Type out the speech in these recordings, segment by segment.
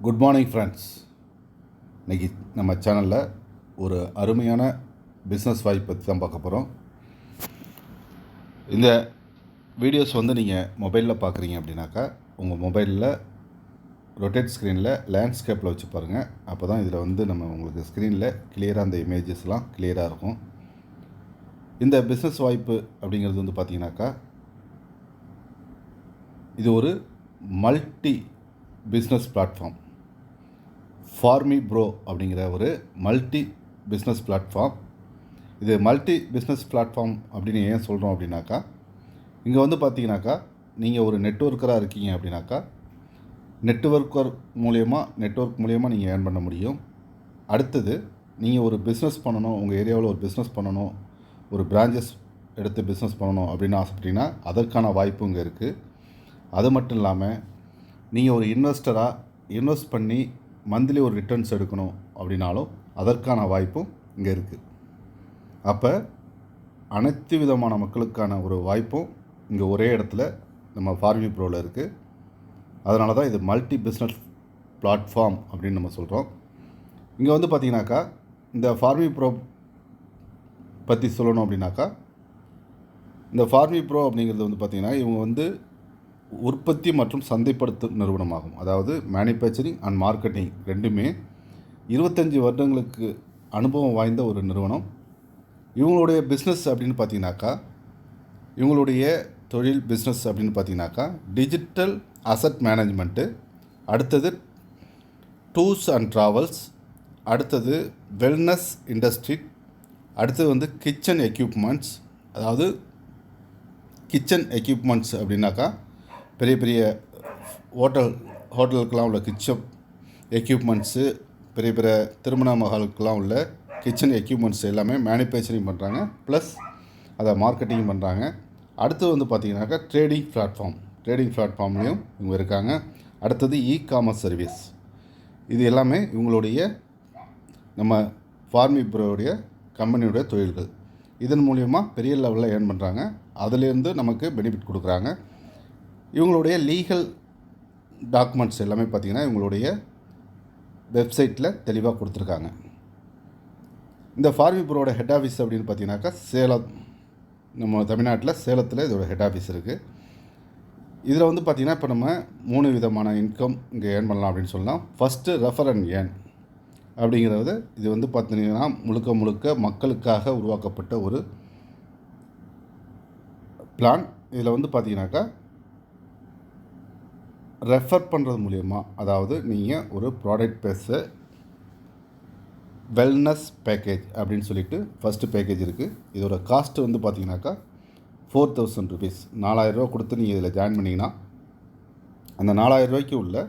Good morning friends. இன்றைக்கி நம்ம சேனலில் ஒரு அருமையான பிஸ்னஸ் வாய்ப்பு பற்றி தான் பார்க்க போகிறோம். இந்த வீடியோஸ் நீங்கள் மொபைலில் பார்க்குறீங்க அப்படின்னாக்கா உங்கள் மொபைலில் ரொட்டேட் ஸ்க்ரீனில் லேண்ட்ஸ்கேப்பில் வச்சு பாருங்கள். அப்போ தான் இதில் நம்ம உங்களுக்கு ஸ்க்ரீனில் கிளியராக அந்த இமேஜஸ்லாம் கிளியராக இருக்கும். இந்த பிஸ்னஸ் வாய்ப்பு அப்படிங்கிறது பார்த்தீங்கன்னாக்கா இது ஒரு multi business platform. For me bro அப்படிங்கிற ஒரு மல்டி பிஸ்னஸ் பிளாட்ஃபார்ம். இது மல்டி பிஸ்னஸ் பிளாட்ஃபார்ம் அப்படின்னு ஏன் சொல்கிறோம் அப்படின்னாக்கா, இங்கே பார்த்தீங்கன்னாக்கா நீங்கள் ஒரு நெட்வொர்க்கராக இருக்கீங்க அப்படின்னாக்கா நெட்வொர்க் மூலயமா நீங்கள் ஏர்ன் பண்ண முடியும். அடுத்தது நீங்கள் ஒரு பிஸ்னஸ் பண்ணணும், உங்கள் ஏரியாவில் ஒரு பிஸ்னஸ் பண்ணணும், ஒரு பிரான்ச்சஸ் எடுத்து பிஸ்னஸ் பண்ணணும் அப்படின்னு ஆசைப்பட்டீங்கன்னா அதற்கான வாய்ப்பு இங்கே இருக்குது. அது மட்டும் இல்லாமல் நீங்கள் ஒரு இன்வெஸ்டராக இன்வெஸ்ட் பண்ணி மந்த்லி ஒரு ரிட்டர்ன்ஸ் எடுக்கணும் அப்படின்னாலும் அதற்கான வாய்ப்பும் இங்கே இருக்குது. அப்போ அனைத்து விதமான மக்களுக்கான ஒரு வாய்ப்பும் இங்கே ஒரே இடத்துல நம்ம ஃபார்மி ப்ரோவில் இருக்குது. அதனால தான் இது மல்டி பிஸ்னஸ் பிளாட்ஃபார்ம் அப்படின்னு நம்ம சொல்கிறோம். இங்கே பார்த்தீங்கன்னாக்கா இந்த ஃபார்மி ப்ரோ பற்றி சொல்லணும் அப்படின்னாக்கா, இந்த ஃபார்மி ப்ரோ அப்படிங்கிறது பார்த்திங்கன்னா இவங்க உற்பத்தி மற்றும் சந்தைப்படுத்தும் நிறுவனமாகும். அதாவது மேனுஃபேக்சரிங் அண்ட் மார்க்கெட்டிங் ரெண்டுமே 25 வருடங்களுக்கு அனுபவம் வாய்ந்த ஒரு நிறுவனம். இவங்களுடைய பிஸ்னஸ் அப்படின்னு பார்த்தீங்கன்னாக்கா, இவங்களுடைய தொழில் பிஸ்னஸ் அப்படின்னு பார்த்தீங்கன்னாக்கா டிஜிட்டல் அசட் மேனேஜ்மெண்ட்டு, அடுத்தது டூர்ஸ் அண்ட் ட்ராவல்ஸ், அடுத்தது வெல்னஸ் இண்டஸ்ட்ரி, அடுத்தது கிச்சன் எக்யூப்மெண்ட்ஸ். அதாவது கிச்சன் எக்யூப்மெண்ட்ஸ் அப்படின்னாக்கா பெரிய பெரிய ஹோட்டலுக்கெலாம் உள்ள கிச்சன் எக்யூப்மெண்ட்ஸு, பெரிய பெரிய திருமண மகளுக்கெலாம் உள்ள கிச்சன் எக்யூப்மெண்ட்ஸ் எல்லாமே மேனுஃபேக்சரிங் பண்ணுறாங்க, ப்ளஸ் அதை மார்க்கெட்டிங் பண்ணுறாங்க. அடுத்து பார்த்திங்கனாக்கா ட்ரேடிங் பிளாட்ஃபார்ம்லேயும் இவங்க இருக்காங்க. அடுத்தது காமர்ஸ் சர்வீஸ். இது எல்லாமே இவங்களுடைய நம்ம ஃபார்மி ப்ரோடைய கம்பெனியுடைய தொழில்கள். இதன் மூலயமா பெரிய லெவலில் ஏர்ன் பண்ணுறாங்க. அதிலேருந்து நமக்கு பெனிஃபிட் கொடுக்குறாங்க. இவங்களுடைய லீகல் டாக்குமெண்ட்ஸ் எல்லாமே பார்த்திங்கன்னா இவங்களுடைய வெப்சைட்டில் தெளிவாக கொடுத்துருக்காங்க. இந்த ஃபார்மி ப்ரோட ஹெட் ஆஃபீஸ் அப்படின்னு பார்த்தீங்கன்னாக்கா சேலம், நம்ம தமிழ்நாட்டில் சேலத்தில் இதோட ஹெட் ஆஃபீஸ் இருக்குது. இதில் பார்த்திங்கன்னா இப்போ நம்ம 3 விதமான இன்கம் இங்கே ஏர்ன் பண்ணலாம் அப்படின்னு சொல்லலாம். ஃபஸ்ட்டு ரெஃபர் அண்ட் ஏர்ன் அப்படிங்கிறது இது பார்த்திங்கன்னா முழுக்க மக்களுக்காக உருவாக்கப்பட்ட ஒரு பிளான். இதில் பார்த்திங்கனாக்கா ரெஃபர் பண்ணுறது மூலயமா, அதாவது நீங்கள் ஒரு ப்ராடக்ட் பேச வெல்னஸ் பேக்கேஜ் அப்படின்னு சொல்லிட்டு ஃபஸ்ட்டு பேக்கேஜ் இருக்குது. இதோட காஸ்ட்டு பார்த்தீங்கன்னாக்கா 4000 ருபீஸ், 4000 ரூபா கொடுத்து நீங்கள் இதில் ஜாயின் பண்ணிங்கன்னா அந்த 4000 ரூபாய்க்கு உள்ள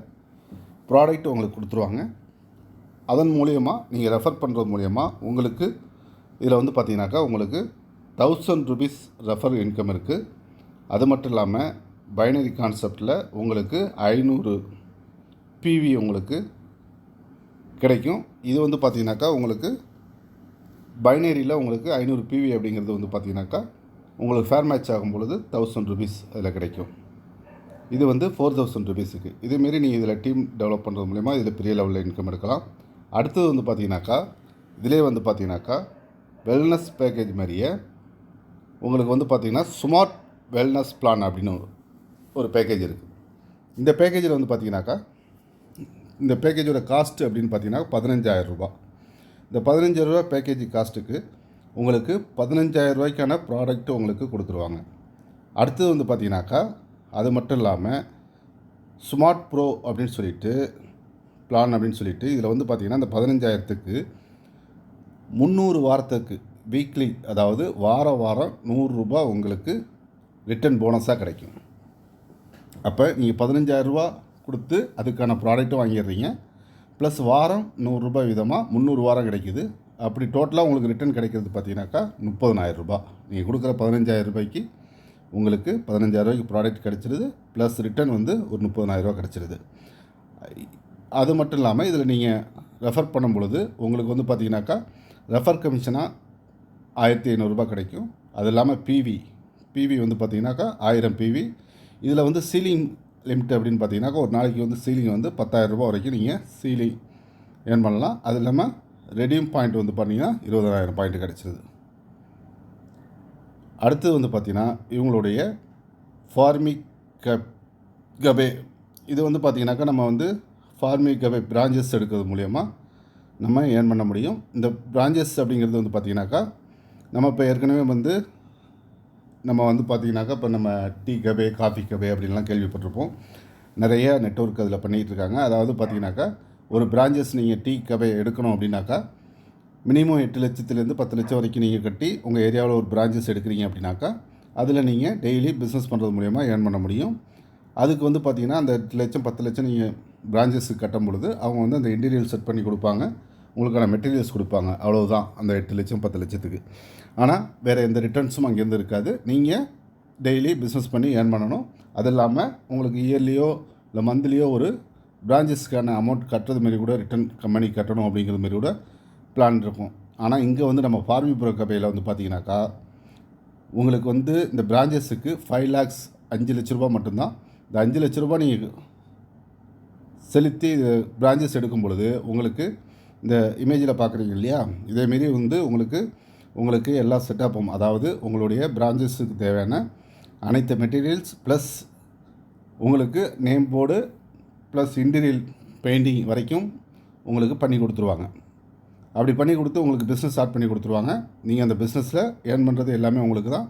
ப்ராடக்ட் உங்களுக்கு கொடுத்துருவாங்க. அதன் மூலயமா நீங்கள் ரெஃபர் பண்ணுறது மூலயமா உங்களுக்கு இதில் பார்த்தீங்கன்னாக்கா உங்களுக்கு 1000 ருபீஸ் ரெஃபர் இன்கம் இருக்குது. அது மட்டும் இல்லாமல் பைனரி கான்செப்டில் உங்களுக்கு 500 பிவி உங்களுக்கு கிடைக்கும். இது பார்த்தீங்கன்னாக்கா உங்களுக்கு பைனரியில் உங்களுக்கு 500 பிவி அப்படிங்கிறது பார்த்தீங்கன்னாக்கா உங்களுக்கு ஃபேர் மேட்ச் ஆகும் பொழுது 1000 ருபீஸ் அதில் கிடைக்கும். இது 4000 ருபீஸுக்கு. இதேமாரி நீங்கள் இதில் டீம் டெவலப் பண்ணுறது மூலிமா இதில் பெரிய லெவலில் இன்கம் எடுக்கலாம். அடுத்தது பார்த்தீங்கன்னாக்கா இதிலே பார்த்தீங்கன்னாக்கா வெல்னஸ் பேக்கேஜ் மாதிரியே உங்களுக்கு பார்த்தீங்கன்னா ஸ்மார்ட் வெல்னஸ் பிளான் அப்படின்னு ஒரு பேக்கேஜ் இருக்குது. இந்த பேக்கேஜில் பார்த்தீங்கன்னாக்கா இந்த பேக்கேஜோட காஸ்ட்டு அப்படின்னு பார்த்தீங்கன்னா 15000 ரூபா. இந்த 15000 ரூபா பேக்கேஜ் காஸ்ட்டுக்கு உங்களுக்கு 15000 ரூபாய்க்கான ப்ராடக்ட்டு உங்களுக்கு கொடுத்துருவாங்க. அடுத்தது பார்த்தீங்கன்னாக்கா அது மட்டும் இல்லாமல் ஸ்மார்ட் ப்ரோ அப்படின்னு சொல்லிட்டு பிளான் அப்படின்னு சொல்லிட்டு இதில் பார்த்தீங்கன்னா இந்த 15000த்துக்கு 300 வாரத்துக்கு வீக்லி, அதாவது வாரம் 100 ரூபா உங்களுக்கு ரிட்டன் போனஸாக கிடைக்கும். அப்போ நீங்கள் 15000 ரூபா கொடுத்து அதுக்கான ப்ராடக்ட்டும் வாங்கிடுறீங்க, ப்ளஸ் வாரம் 100 ரூபாய் விதமாக 300 வாரம் கிடைக்கிது. அப்படி டோட்டலாக உங்களுக்கு ரிட்டன் கிடைக்கிறது பார்த்தீங்கன்னாக்கா 30000 ரூபா. நீங்கள் கொடுக்குற 15000 ரூபாய்க்கு உங்களுக்கு 15000 ரூபாய்க்கு ப்ராடக்ட் கிடச்சிருது, ப்ளஸ் ரிட்டன் ஒரு 30000 ரூபா கிடச்சிருது. அது மட்டும் இல்லாமல் இதில் நீங்கள் ரெஃபர் பண்ணும் பொழுது உங்களுக்கு பார்த்தீங்கன்னாக்கா ரெஃபர் கமிஷனாக 1500 ரூபா கிடைக்கும். அது இல்லாமல் பிவி பார்த்தீங்கன்னாக்கா 1000 பிவி. இதில் சீலிங் லிமிட் அப்படின்னு பார்த்தீங்கன்னாக்கா ஒரு நாளைக்கு வந்து சீலிங் வந்து 10,000 ரூபா வரைக்கும் நீங்கள் சீலிங் ஏர்ன் பண்ணலாம். அது இல்லாமல் ரெடீம் பாயிண்ட் வந்து பார்த்தீங்கன்னா 20,000 பாயிண்ட் கிடச்சிது. அடுத்தது வந்து பார்த்திங்கன்னா இவங்களுடைய ஃபார்மிக் கபே. இது வந்து பார்த்திங்கனாக்கா நம்ம வந்து ஃபார்மிக் கபே பிரான்ச்சஸ் எடுக்கிறது மூலயமா நம்ம ஏர்ன் பண்ண முடியும். இந்த பிரான்ச்சஸ் அப்படிங்கிறது வந்து பார்த்திங்கனாக்கா நம்ம இப்போ ஏற்கனவே வந்து நம்ம வந்து பார்த்திங்கனாக்கா இப்போ நம்ம டீ கபே, காஃபி கபே அப்படின்லாம் கேள்விப்பட்டிருப்போம். நிறைய நெட்வொர்க் அதில் பண்ணிகிட்டு இருக்காங்க. அதாவது பார்த்திங்கனாக்கா ஒரு பிரான்ச்சஸ் நீங்கள் டீ கபே எடுக்கணும் அப்படின்னாக்கா மினிமம் 8 லட்சத்துலேருந்து 10 லட்சம் வரைக்கும் நீங்கள் கட்டி உங்கள் ஏரியாவில் ஒரு பிரான்ச்சஸ் எடுக்கிறீங்க அப்படின்னாக்கா அதில் நீங்கள் டெய்லி பிஸ்னஸ் பண்ணுறது மூலயமா ஏர்ன் பண்ண முடியும். அதுக்கு வந்து பார்த்திங்கன்னா அந்த 8 லட்சம் 10 லட்சம் நீங்கள் பிரான்ச்சஸுக்கு கட்டும் பொழுது அவங்க வந்து அந்த இன்டீரியல் செட் பண்ணி கொடுப்பாங்க, உங்களுக்கான மெட்டீரியல்ஸ் கொடுப்பாங்க. அவ்வளோதான் அந்த 8 லட்சம் 10 லட்சத்துக்கு. ஆனால் வேறு எந்த ரிட்டர்ன்ஸும் அங்கேருந்து இருக்காது. நீங்கள் டெய்லி பிஸ்னஸ் பண்ணி ஏர்ன் பண்ணணும். அது இல்லாமல் உங்களுக்கு இயர்லியோ இல்லை மந்த்லியோ ஒரு பிரான்ச்சஸ்க்கான அமௌண்ட் கட்டுறது மாரி கூட ரிட்டர்ன் கம்பெனி கட்டணும் அப்படிங்கிற மாரி கூட பிளான் இருக்கும். ஆனால் இங்கே வந்து நம்ம ஃபார்மிங் ப்ரோ கபேயில் வந்து பார்த்திங்கனாக்கா உங்களுக்கு வந்து இந்த பிரான்ச்சஸுக்கு 5 lakhs 5 லட்ச ரூபா மட்டும்தான். இந்த 5 லட்ச ரூபா நீங்கள் செலுத்தி பிரான்ச்சஸ் எடுக்கும் பொழுது உங்களுக்கு இந்த இமேஜில் பார்க்குறீங்க இல்லையா, இதேமாரி வந்து உங்களுக்கு எல்லா செட்டப்பும், அதாவது உங்களுடைய பிரான்ச்சஸுக்கு தேவையான அனைத்து மெட்டீரியல்ஸ் ப்ளஸ் உங்களுக்கு நேம் போர்டு ப்ளஸ் இன்டீரியல் பெயிண்டிங் வரைக்கும் உங்களுக்கு பண்ணி கொடுத்துருவாங்க. அப்படி பண்ணி கொடுத்து உங்களுக்கு பிஸ்னஸ் ஸ்டார்ட் பண்ணி கொடுத்துருவாங்க. நீங்கள் அந்த பிஸ்னஸில் ஏர்ன் பண்ணுறது எல்லாமே உங்களுக்கு தான்.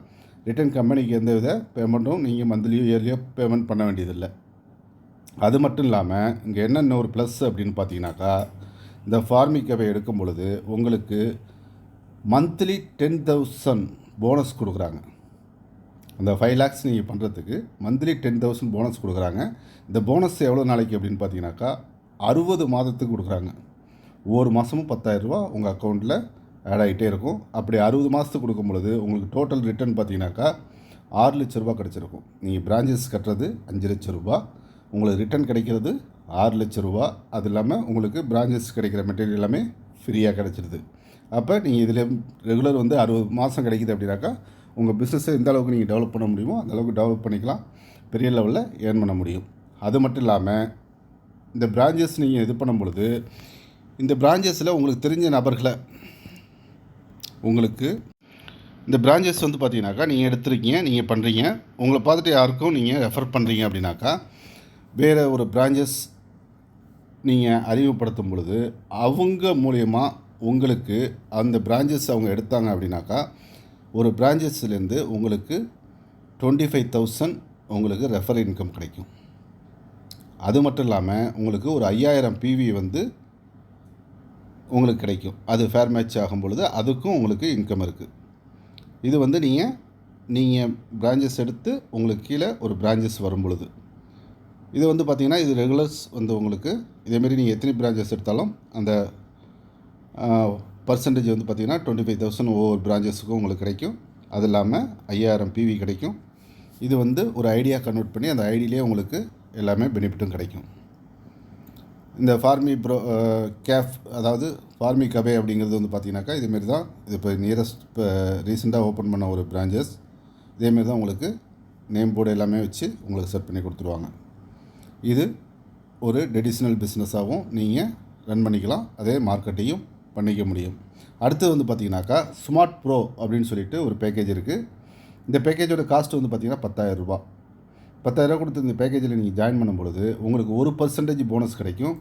ரிட்டர்ன் கம்பெனிக்கு எந்த வித பேமெண்ட்டும் நீங்கள் மந்த்லியோ இயர்லியோ பேமெண்ட் பண்ண வேண்டியதில்லை. அது மட்டும் இல்லாமல் இங்கே என்னென்ன ஒரு ப்ளஸ் அப்படின்னு பார்த்தீங்கன்னாக்கா இந்த ஃபார்மிக் கபே எடுக்கும் பொழுது உங்களுக்கு மந்த்லி 10,000 போனஸ் கொடுக்குறாங்க. அந்த 5 lakhs நீங்கள் பண்ணுறதுக்கு மந்த்லி 10,000 போனஸ் கொடுக்குறாங்க. இந்த போனஸ் எவ்வளோ நாளைக்கு அப்படின்னு பார்த்தீங்கன்னாக்கா 60 மாதத்துக்கு கொடுக்குறாங்க. ஒவ்வொரு மாதமும் 10,000 ரூபா உங்கள் அக்கௌண்ட்டில் ஆட் ஆகிட்டே இருக்கும். அப்படி 60 மாதத்துக்கு கொடுக்கும் பொழுது உங்களுக்கு டோட்டல் ரிட்டர்ன் பார்த்தீங்கன்னாக்கா 6 லட்ச ரூபா கிடச்சிருக்கும். நீங்கள் பிரான்ச்சஸ் கட்டுறது 5 லட்ச ரூபா, உங்களுக்கு ரிட்டர்ன் கிடைக்கிறது 6 லட்ச ரூபா. அது இல்லாமல் உங்களுக்கு பிரான்ச்சஸ் கிடைக்கிற மெட்டீரியல் எல்லாமே ஃப்ரீயாக கிடச்சிருது. அப்போ நீங்கள் இதில் ரெகுலர் வந்து 60 மாதம் கிடைக்கிது அப்படின்னாக்கா உங்கள் பிஸ்னஸை எந்த அளவுக்கு நீங்கள் டெவலப் பண்ண முடியுமோ அந்த அளவுக்கு டெவலப் பண்ணிக்கலாம், பெரிய லெவலில் ஏர்ன் பண்ண முடியும். அது மட்டும் இல்லாமல் இந்த பிரான்ச்சஸ் நீங்கள் இது பண்ணும் பொழுது இந்த பிரான்ச்சஸில் உங்களுக்கு தெரிஞ்ச நபர்களை உங்களுக்கு இந்த பிரான்ச்சஸ் வந்து பார்த்தீங்கன்னாக்கா நீங்கள் எடுத்துருக்கீங்க, நீங்கள் பண்ணுறீங்க, உங்களை பார்த்துட்டு யாருக்கும் நீங்கள் ரெஃபர் பண்ணுறீங்க அப்படின்னாக்கா வேறு ஒரு பிரான்ச்சஸ் நீங்கள் அறிமுகப்படுத்தும் பொழுது அவங்க மூலயமா உங்களுக்கு அந்த பிரான்ச்சஸ் அவங்க எடுத்தாங்க அப்படின்னாக்கா ஒரு பிரான்ச்சஸ்லேருந்து உங்களுக்கு 25,000 உங்களுக்கு ரெஃபர் இன்கம் கிடைக்கும். அது மட்டும் இல்லாமல் உங்களுக்கு ஒரு 5,000 PV வந்து உங்களுக்கு கிடைக்கும். அது ஃபேர் மேட்ச் ஆகும் பொழுது அதுக்கும் உங்களுக்கு இன்கம் இருக்குது. இது வந்து நீங்கள் பிரான்ச்சஸ் எடுத்து உங்களுக்கு கீழே ஒரு பிரான்ச்சஸ் வரும் பொழுது இது வந்து பார்த்திங்கன்னா இது ரெகுலர்ஸ் வந்து உங்களுக்கு இதேமாரி நீங்கள் எத்தனை பிரான்ச்சஸ் எடுத்தாலும் அந்த பர்சன்டேஜ் வந்து பார்த்திங்கன்னா 25,000 ஒவ்வொரு பிரான்ச்சஸுக்கும் உங்களுக்கு கிடைக்கும். அது இல்லாமல் 5,000 PV கிடைக்கும். இது வந்து ஒரு ஐடியா கன்வெர்ட் பண்ணி அந்த ஐடியிலே உங்களுக்கு எல்லாமே பெனிஃபிட்டும் கிடைக்கும். இந்த ஃபார்மி ப்ரோ கேஃப் அதாவது ஃபார்மி கபே அப்படிங்கிறது வந்து பார்த்திங்கனாக்கா இதேமாரி தான். இது இப்போ நியரஸ்ட் இப்போ ரீசெண்டாக ஓப்பன் பண்ண ஒரு பிரான்ச்சஸ். இதேமாரி தான் உங்களுக்கு நேம் போர்டு எல்லாமே வச்சு உங்களுக்கு செட் பண்ணி கொடுத்துருவாங்க. இது ஒரு ட்ரெடிஷ்னல் பிஸ்னஸாகவும் நீங்கள் ரன் பண்ணிக்கலாம், அதே மார்க்கெட்டையும் பண்ணிக்க முடியும். அடுத்து வந்து பார்த்திங்கனாக்கா ஸ்மார்ட் ப்ரோ அப்படின்னு சொல்லிட்டு ஒரு பேக்கேஜ் இருக்குது. இந்த பேக்கேஜோட காஸ்ட் வந்து பார்த்திங்கன்னா 10,000 ரூபா. 10,000 ரூபா கொடுத்து இந்த பேக்கேஜில் நீங்கள் ஜாயின் பண்ணும் பொழுது உங்களுக்கு 1% போனஸ் கிடைக்கும்.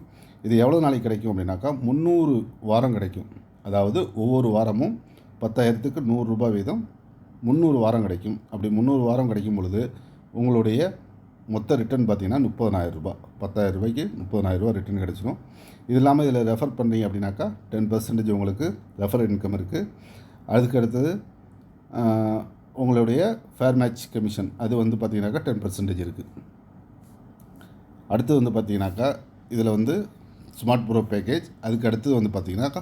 இது எவ்வளோ நாளைக்கு கிடைக்கும் அப்படின்னாக்கா 300 வாரம் கிடைக்கும். அதாவது ஒவ்வொரு வாரமும் 10,000க்கு 100 ரூபா வீதம் 300 வாரம் கிடைக்கும். அப்படி 300 வாரம் கிடைக்கும் பொழுது உங்களுடைய மொத்த ரிட்டர்ன் பார்த்திங்கன்னா 30,000 ரூபா. 10,000 ரூபாய்க்கு 30,000 ரூபா ரிட்டர்ன் கிடச்சிடும். இது இல்லாமல் இதில் ரெஃபர் பண்ணுறீங்க அப்படின்னாக்கா 10% உங்களுக்கு ரெஃபர் இன்கம் இருக்குது. அதுக்கு அடுத்தது உங்களுடைய ஃபேர் மேட்ச் கமிஷன் அது வந்து பார்த்திங்கனாக்கா 10% இருக்குது. அடுத்து வந்து பார்த்திங்கனாக்கா இதில் வந்து ஸ்மார்ட் ப்ரோ பேக்கேஜ். அதுக்கு அடுத்தது வந்து பார்த்திங்கனாக்கா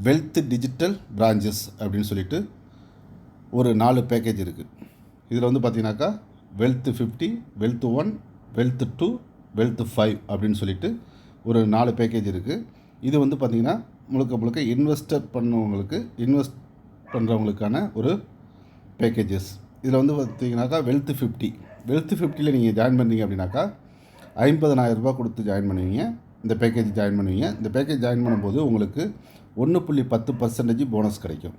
வெல்த் டிஜிட்டல் பிரான்ச்சஸ் அப்படின்னு சொல்லிட்டு ஒரு 4 பேக்கேஜ் இருக்குது. இதில் வந்து பார்த்திங்கனாக்கா வெல்த் 50, வெல்த் 1, வெல்த் 2, வெல்த் 5 அப்படின்னு சொல்லிட்டு ஒரு 4 பேக்கேஜ் இருக்குது. இது வந்து பார்த்திங்கன்னா முழுக்க இன்வெஸ்ட் பண்ணுறவங்களுக்கான ஒரு பேக்கேஜஸ். இதில் வந்து பார்த்திங்கனாக்கா வெல்த் 50 வெல்த் 50ல் நீங்கள் ஜாயின் பண்ணுறீங்க அப்படின்னாக்கா 50,000 ரூபாய் கொடுத்து ஜாயின் பண்ணுவீங்க. இந்த பேக்கேஜ் ஜாயின் பண்ணுவீங்க. இந்த பேக்கேஜ் ஜாயின் பண்ணும்போது உங்களுக்கு 1.10% போனஸ் கிடைக்கும்.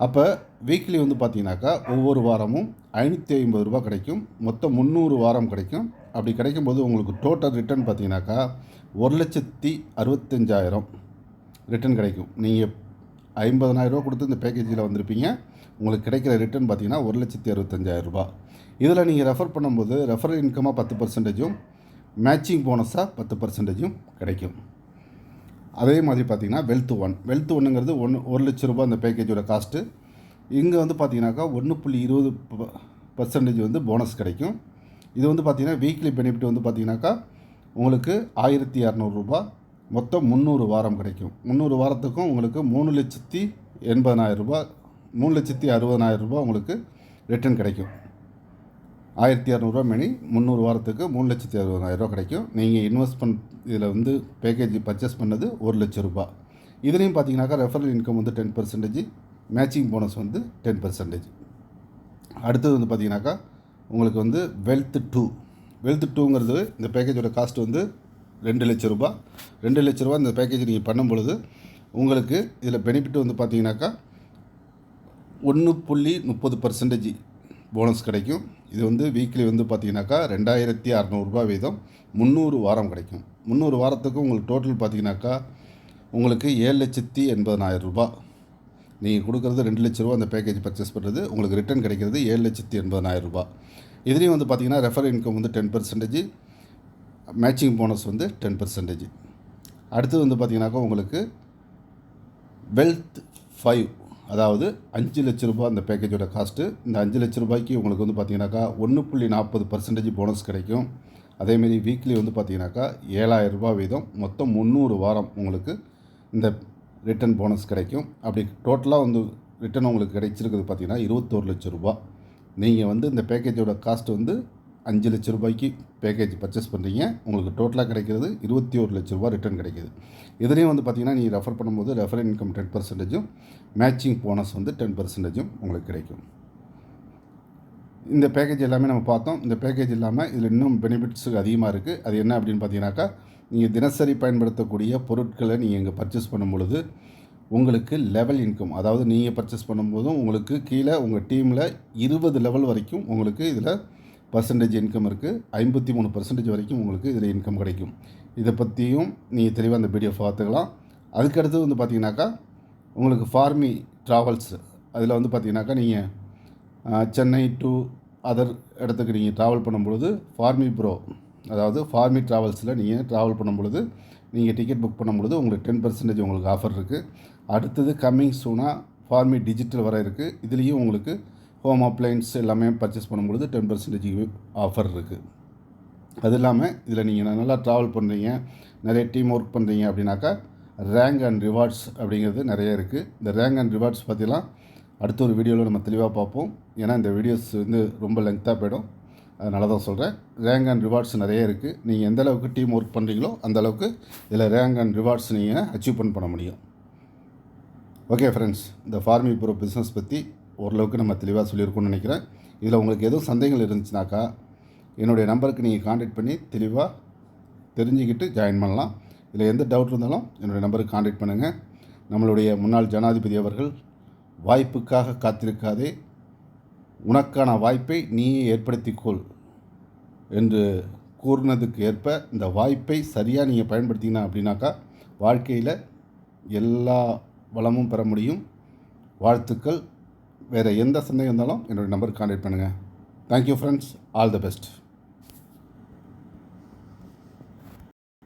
அப்போ வீக்லி வந்து பார்த்தீங்கன்னாக்கா ஒவ்வொரு வாரமும் 550 ரூபா கிடைக்கும். மொத்தம் 300 வாரம் கிடைக்கும். அப்படி கிடைக்கும்போது உங்களுக்கு டோட்டல் ரிட்டர்ன் பார்த்தீங்கன்னாக்கா 1,65,000 ரிட்டர்ன் கிடைக்கும். நீங்கள் 50,000 ரூபா கொடுத்து இந்த பேக்கேஜில் வந்திருப்பீங்க. உங்களுக்கு கிடைக்கிற ரிட்டர்ன் பார்த்தீங்கன்னா 1,65,000 ரூபா. இதில் நீங்கள் ரெஃபர் பண்ணும்போது ரெஃபரல் இன்கமாக 10%, மேட்சிங் போனஸாக 10% கிடைக்கும். அதே மாதிரி பார்த்தீங்கன்னா வெல்த் ஒன்றுங்கிறது 1 லட்ச ரூபா அந்த பேக்கேஜோட காஸ்ட்டு. இங்கே வந்து பார்த்தீங்கன்னாக்கா 1.20% வந்து போனஸ் கிடைக்கும். இது வந்து பார்த்தீங்கன்னா வீக்லி பெனிஃபிட் வந்து பார்த்தீங்கன்னாக்கா உங்களுக்கு 1,200 ரூபா, மொத்தம் 300 வாரம் கிடைக்கும். 300 வாரத்துக்கும் உங்களுக்கு 3,80,000 ரூபா, 3,60,000 ரூபா உங்களுக்கு ரிட்டர்ன் கிடைக்கும். 1,200 ரூபா மணி 300 வாரத்துக்கு 3,60,000 ரூபா கிடைக்கும். நீங்கள் இன்வெஸ்ட்மெண்ட் இதில் வந்து பேக்கேஜ் பர்ச்சேஸ் பண்ணது 1 லட்ச ரூபா. இதுலேயும் பார்த்தீங்கன்னாக்கா ரெஃபரல் இன்கம் வந்து 10%, மேட்சிங் போனஸ் வந்து 10%. அடுத்தது வந்து பார்த்தீங்கன்னாக்கா உங்களுக்கு வந்து வெல்த் 2ங்கிறது இந்த பேக்கேஜோட காஸ்ட் வந்து 2 லட்ச ரூபா. 2 லட்ச ரூபா இந்த பேக்கேஜ் நீங்கள் பண்ணும் பொழுது உங்களுக்கு இதில் பெனிஃபிட் வந்து பார்த்தீங்கன்னாக்கா 1.30% போனஸ் கிடைக்கும். இது வந்து வீக்லி வந்து பார்த்தீங்கன்னாக்கா 2,600 ரூபா வீதம் 300 வாரம் கிடைக்கும். 300 வாரத்துக்கு உங்களுக்கு டோட்டல் பார்த்தீங்கன்னாக்கா உங்களுக்கு 7,80,000 ரூபா. நீங்கள் கொடுக்குறது 2 லட்ச ரூபா அந்த பேக்கேஜ் பர்ச்சேஸ் பண்ணுறது, உங்களுக்கு ரிட்டர்ன் கிடைக்கிறது 7,80,000 ரூபா. இதுலேயும் வந்து பார்த்தீங்கன்னா ரெஃபர் இன்கம் வந்து 10%, மேட்சிங் போனஸ் வந்து 10%. அடுத்தது வந்து பார்த்தீங்கன்னாக்கா உங்களுக்கு வெல்த் 5, அதாவது 5 லட்ச ரூபா அந்த பேக்கேஜோட காஸ்ட்டு. இந்த 5 லட்ச ரூபாய்க்கு உங்களுக்கு வந்து பார்த்தீங்கன்னாக்கா 1.40% போனஸ் கிடைக்கும். அதேமாரி வீக்லி வந்து பார்த்தீங்கன்னாக்கா 7,000 ரூபா வீதம் மொத்தம் 300 வாரம் உங்களுக்கு இந்த ரிட்டர்ன் போனஸ் கிடைக்கும். அப்படி டோட்டலாக வந்து ரிட்டர்ன் உங்களுக்கு கிடைச்சிருக்கிறது பார்த்தீங்கன்னா 21 லட்ச ரூபா. நீங்கள் வந்து இந்த பேக்கேஜோட காஸ்ட் வந்து 5 லட்ச ரூபாய்க்கு பேக்கேஜ் பர்ச்சேஸ் பண்ணுறீங்க. உங்களுக்கு டோட்டலாக கிடைக்கிறது 21 லட்ச ரூபா ரிட்டர்ன் கிடைக்கிது. இதுலேயும் வந்து பார்த்திங்கன்னா நீங்கள் ரெஃபர் பண்ணும்போது ரெஃபர் இன்கம் 10%, மேட்சிங் போனஸ் வந்து 10% உங்களுக்கு கிடைக்கும். இந்த பேக்கேஜ் எல்லாமே நம்ம பார்த்தோம். இந்த பேக்கேஜ் இல்லாமல் இதில் இன்னும் பெனிஃபிட்ஸ் அதிகமாக இருக்குது. அது என்ன அப்படின்னு பார்த்தீங்கன்னாக்கா, நீங்கள் தினசரி பயன்படுத்தக்கூடிய பொருட்களை நீங்கள் இங்கே பர்ச்சேஸ் பண்ணும் பொழுது உங்களுக்கு லெவல் இன்கம், அதாவது நீங்கள் பர்ச்சேஸ் பண்ணும்போதும் உங்களுக்கு கீழே உங்கள் டீமில் 20 லெவல் வரைக்கும் உங்களுக்கு இதில் பர்சன்டேஜ் இன்கம் இருக்குது. 53% வரைக்கும் உங்களுக்கு இதில் இன்கம் கிடைக்கும். இதை பற்றியும் நீங்கள் தெளிவாக அந்த பிடிஎஃப் பார்த்துக்கலாம். அதுக்கடுத்து வந்து பார்த்திங்கனாக்கா உங்களுக்கு ஃபார்மி ட்ராவல்ஸ், அதில் வந்து பார்த்திங்கனாக்கா நீங்கள் சென்னை டு அதர் இடத்துக்கு நீங்கள் ட்ராவல் பண்ணும்பொழுது ஃபார்மி ப்ரோ, அதாவது ஃபார்மி ட்ராவல்ஸில் நீங்கள் ட்ராவல் பண்ணும்பொழுது நீங்கள் டிக்கெட் புக் பண்ணும்பொழுது உங்களுக்கு 10% உங்களுக்கு ஆஃபர் இருக்குது. அடுத்தது கம்மிங் சூனாக ஃபார்மி டிஜிட்டல் வர இருக்குது. இதுலேயும் உங்களுக்கு ஹோம் அப்ளையன்ஸ் எல்லாமே பர்ச்சேஸ் பண்ணும்பொழுது 10% ஆஃபர் இருக்குது. அது இல்லாமல் இதில் நீங்கள் நல்லா ட்ராவல் பண்ணுறீங்க, நிறைய டீம் ஒர்க் பண்ணுறீங்க அப்படின்னாக்கா ரேங்க் அண்ட் ரிவார்ட்ஸ் அப்படிங்கிறது நிறைய இருக்குது. இந்த ரேங்க் அண்ட் ரிவார்ட்ஸ் பற்றிலாம் அடுத்த ஒரு வீடியோவில் நம்ம தெளிவாக பார்ப்போம். ஏன்னா இந்த வீடியோஸ் வந்து ரொம்ப லென்த்தாக போயிடும், அதனால தான் சொல்கிறேன். ரேங்க் அண்ட் ரிவார்ட்ஸ் நிறைய இருக்குது. நீங்கள் எந்த அளவுக்கு டீம் ஒர்க் பண்ணுறீங்களோ அந்தளவுக்கு இதில் ரேங்க் அண்ட் ரிவார்ட்ஸ் நீங்கள் அச்சீவ்மெண்ட் பண்ண முடியும். ஓகே ஃப்ரெண்ட்ஸ், இந்த ஃபார்மி ப்ரோ பிஸ்னஸ் பற்றி ஓரளவுக்கு நம்ம தெளிவாக சொல்லியிருக்கோம்னு நினைக்கிறேன். இதில் உங்களுக்கு எதுவும் சந்தேகங்கள் இருந்துச்சுனாக்கா என்னுடைய நம்பருக்கு நீங்கள் கான்டாக்ட் பண்ணி தெளிவாக தெரிஞ்சுக்கிட்டு ஜாயின் பண்ணலாம். இதில் எந்த டவுட் இருந்தாலும் என்னுடைய நம்பருக்கு கான்டாக்ட் பண்ணுங்கள். நம்மளுடைய முன்னாள் ஜனாதிபதி அவர்கள் வாய்ப்புக்காக காத்திருக்காதே, உனக்கான வாய்ப்பை நீயே ஏற்படுத்திக்கொள் என்று கூறினதுக்கு ஏற்ப இந்த வாய்ப்பை சரியாக நீங்கள் பயன்படுத்தினா அப்படின்னாக்கா வாழ்க்கையில் எல்லா வளமும் பெற முடியும். வாழ்த்துக்கள். வேறு எந்த சந்தேகம் இருந்தாலும் என்னுடைய நம்பருக்கு கான்டாக்ட் பண்ணுங்கள். Thank you friends, all the best.